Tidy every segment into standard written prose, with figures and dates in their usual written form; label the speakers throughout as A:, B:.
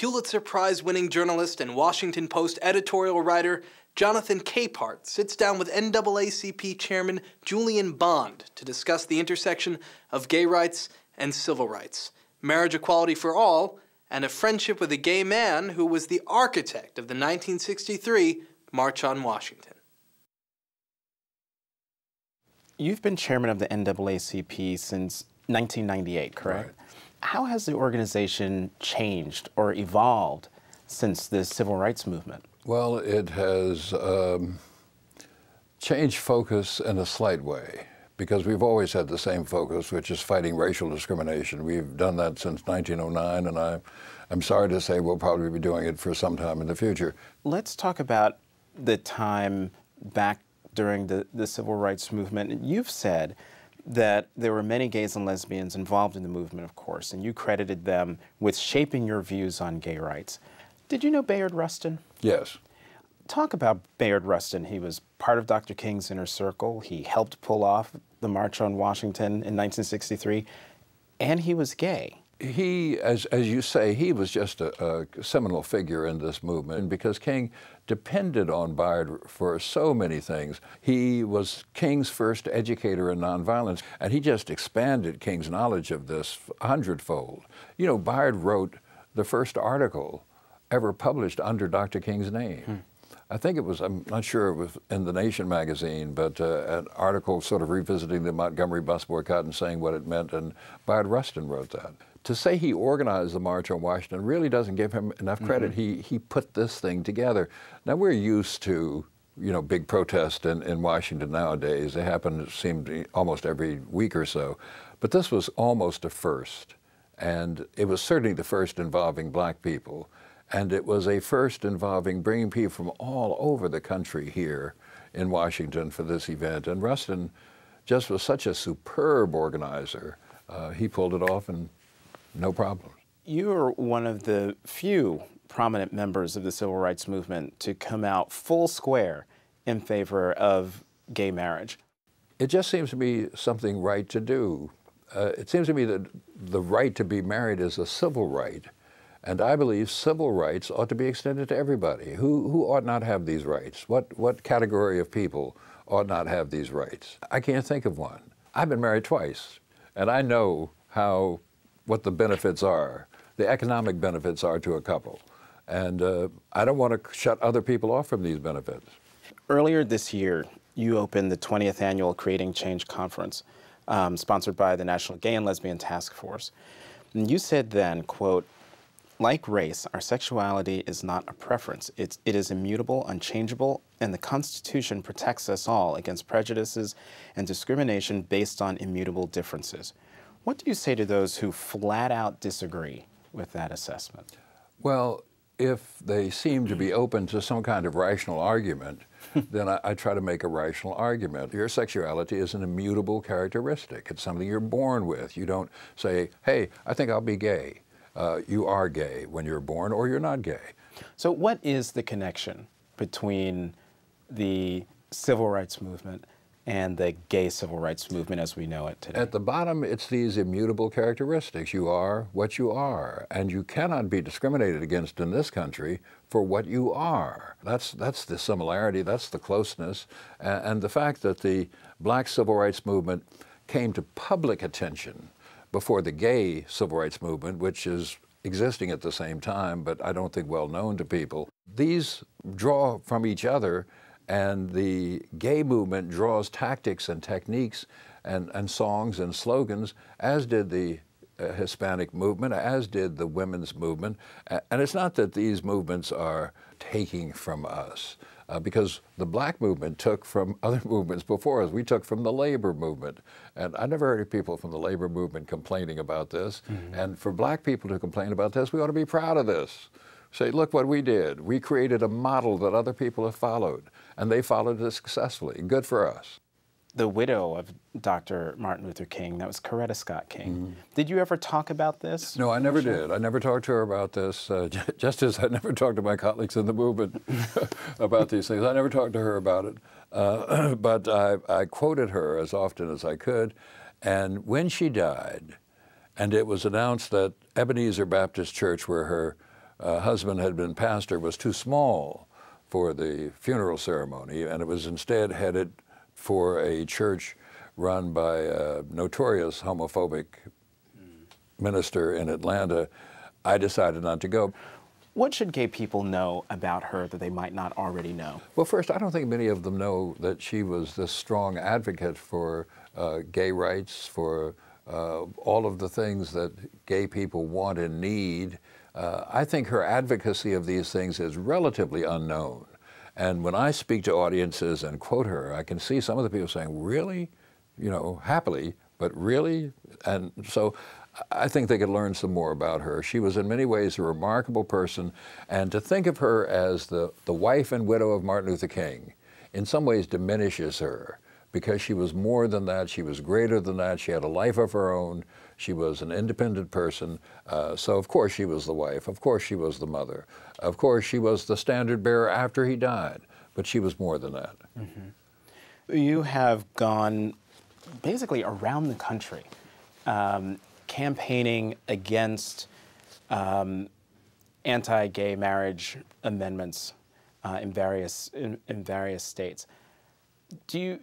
A: Pulitzer Prize winning journalist and Washington Post editorial writer Jonathan Capehart sits down with NAACP Chairman Julian Bond to discuss the intersection of gay rights and civil rights, marriage equality for all, and a friendship with a gay man who was the architect of the 1963 March on Washington.
B: You've been chairman of the NAACP since 1998, correct?
C: Right.
B: How has the organization changed or evolved since the civil rights movement?
C: Well, it has changed focus in a slight way, because we've always had the same focus, which is fighting racial discrimination. We've done that since 1909, and I'm sorry to say we'll probably be doing it for some time in the future.
B: Let's talk about the time back during the civil rights movement. You've said that there were many gays and lesbians involved in the movement, of course, and you credited them with shaping your views on gay rights. Did you know Bayard Rustin?
C: Yes.
B: Talk about Bayard Rustin. He was part of Dr. King's inner circle. He helped pull off the March on Washington in 1963, and he was gay.
C: He, as you say, he was just a seminal figure in this movement, because King depended on Bayard for so many things. He was King's first educator in nonviolence, and he just expanded King's knowledge of this 100-fold. You know, Bayard wrote the first article ever published under Dr. King's name. I think it was, I'm not sure it was in the Nation magazine, but an article sort of revisiting the Montgomery bus boycott and saying what it meant, and Bayard Rustin wrote that. To say he organized the March on Washington really doesn't give him enough credit. He put this thing together. Now, we're used to, you know, big protests in Washington nowadays. They happen, it seemed, almost every week or so. But this was almost a first. And it was certainly the first involving black people. And it was a first involving bringing people from all over the country here in Washington for this event. And Rustin just was such a superb organizer. He pulled it off, and no problem.
B: You're one of the few prominent members of the civil rights movement to come out full square in favor of gay marriage.
C: It just seems to be something right to do. It seems to me that the right to be married is a civil right, and I believe civil rights ought to be extended to everybody. Who ought not have these rights? What category of people ought not have these rights? I can't think of one. I've been married twice, and I know what the benefits are, the economic benefits are to a couple. And I don't want to shut other people off from these benefits.
B: Earlier this year, you opened the 20th Annual Creating Change Conference, sponsored by the National Gay and Lesbian Task Force. And you said then, quote, "Like race, our sexuality is not a preference. It is immutable, unchangeable, and the Constitution protects us all against prejudices and discrimination based on immutable differences." What do you say to those who flat out disagree with that assessment?
C: Well, if they seem to be open to some kind of rational argument, then I try to make a rational argument. Your sexuality is an immutable characteristic. It's something you're born with. You don't say, hey, I think I'll be gay. You are gay when you're born, or you're not gay.
B: So what is the connection between the civil rights movement and the gay civil rights movement as we know it today?
C: At the bottom, it's these immutable characteristics. You are what you are, and you cannot be discriminated against in this country for what you are. That's the similarity, that's the closeness, and the fact that the black civil rights movement came to public attention before the gay civil rights movement, which is existing at the same time, but I don't think well known to people. These draw from each other, and the gay movement draws tactics and techniques and songs and slogans, as did the Hispanic movement, as did the women's movement. And it's not that these movements are taking from us, because the black movement took from other movements before us. We took from the labor movement. And I never heard of people from the labor movement complaining about this. And for black people to complain about this, we ought to be proud of this. Say, look what we did. We created a model that other people have followed, and they followed it successfully. Good for us.
B: The widow of Dr. Martin Luther King, that was Coretta Scott King. Did you ever talk about this?
C: No, I never did. I never talked to her about this, just as I never talked to my colleagues in the movement about these things. I never talked to her about it. But I quoted her as often as I could. And when she died, and it was announced that Ebenezer Baptist Church, where her husband had been pastor was too small for the funeral ceremony, and it was instead headed for a church run by a notorious homophobic minister in Atlanta. I decided not to go.
B: What should gay people know about her that they might not already know?
C: Well, first, I don't think many of them know that she was this strong advocate for gay rights, for all of the things that gay people want and need. I think her advocacy of these things is relatively unknown. And when I speak to audiences and quote her, I can see some of the people saying, really? You know, happily, but really? And so I think they could learn some more about her. She was in many ways a remarkable person, and to think of her as the wife and widow of Martin Luther King in some ways diminishes her, because she was more than that, she was greater than that, she had a life of her own, she was an independent person, so of course she was the wife, of course she was the mother, of course she was the standard bearer after he died, but she was more than that.
B: Mm-hmm. You have gone basically around the country campaigning against anti-gay marriage amendments in various states. Did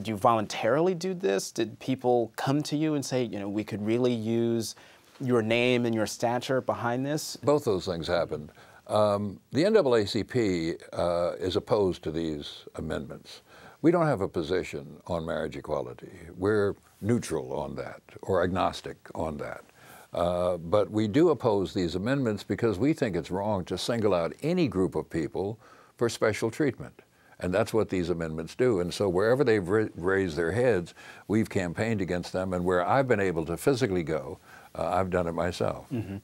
B: you voluntarily do this? Did people come to you and say, you know, we could really use your name and your stature behind this?
C: Both those things happened. The NAACP is opposed to these amendments. We don't have a position on marriage equality. We're neutral on that, or agnostic on that. But we do oppose these amendments because we think it's wrong to single out any group of people for special treatment. And that's what these amendments do. And so wherever they've raised their heads, we've campaigned against them. And where I've been able to physically go, I've done it myself.
B: Mm-hmm.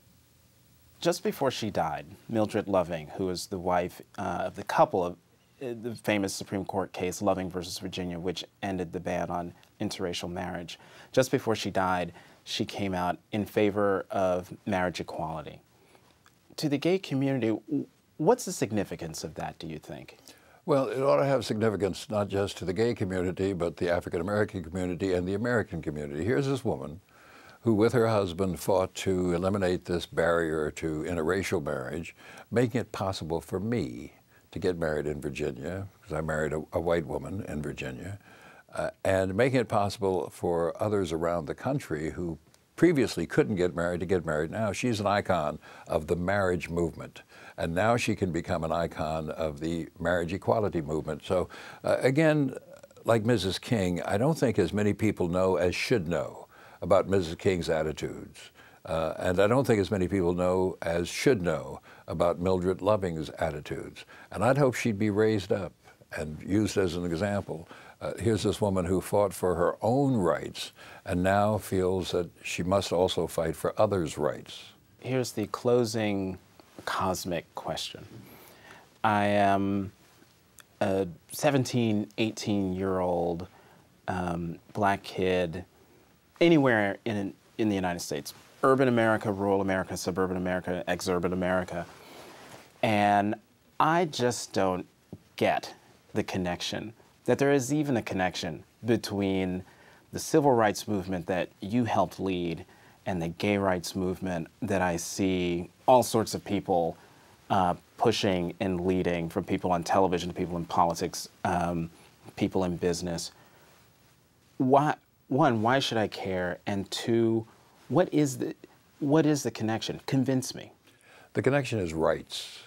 B: Just before she died, Mildred Loving, who was the wife of the couple of the famous Supreme Court case, Loving versus Virginia, which ended the ban on interracial marriage. Just before she died, she came out in favor of marriage equality. To the gay community, what's the significance of that, do you think?
C: Well, it ought to have significance not just to the gay community, but the African-American community and the American community. Here's this woman who, with her husband, fought to eliminate this barrier to interracial marriage, making it possible for me to get married in Virginia, because I married a white woman in Virginia, and making it possible for others around the country who previously couldn't get married to get married now. She's an icon of the marriage movement, and now she can become an icon of the marriage equality movement. So again, like Mrs. King, I don't think as many people know as should know about Mrs. King's attitudes. And I don't think as many people know as should know about Mildred Loving's attitudes. And I'd hope she'd be raised up and used as an example. Here's this woman who fought for her own rights and now feels that she must also fight for others' rights.
B: Here's the closing cosmic question. I am a 17, 18-year-old black kid anywhere in the United States. Urban America, rural America, suburban America, exurban America. And I just don't get the connection, that there is even a connection between the civil rights movement that you helped lead and the gay rights movement that I see all sorts of people pushing and leading, from people on television to people in politics, people in business. One, why should I care? And two, what is the connection? Convince me.
C: The connection is rights.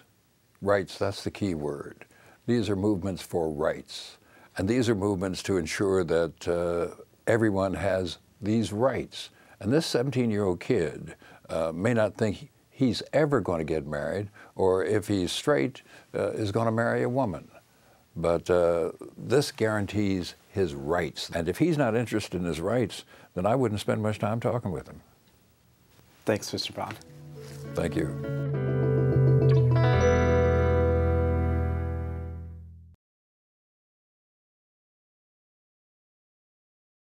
C: Rights, that's the key word. These are movements for rights. And these are movements to ensure that everyone has these rights. And this 17-year-old kid may not think he's ever going to get married, or if he's straight, is going to marry a woman. But this guarantees his rights. And if he's not interested in his rights, then I wouldn't spend much time talking with him.
B: Thanks, Mr. Bond.
C: Thank you.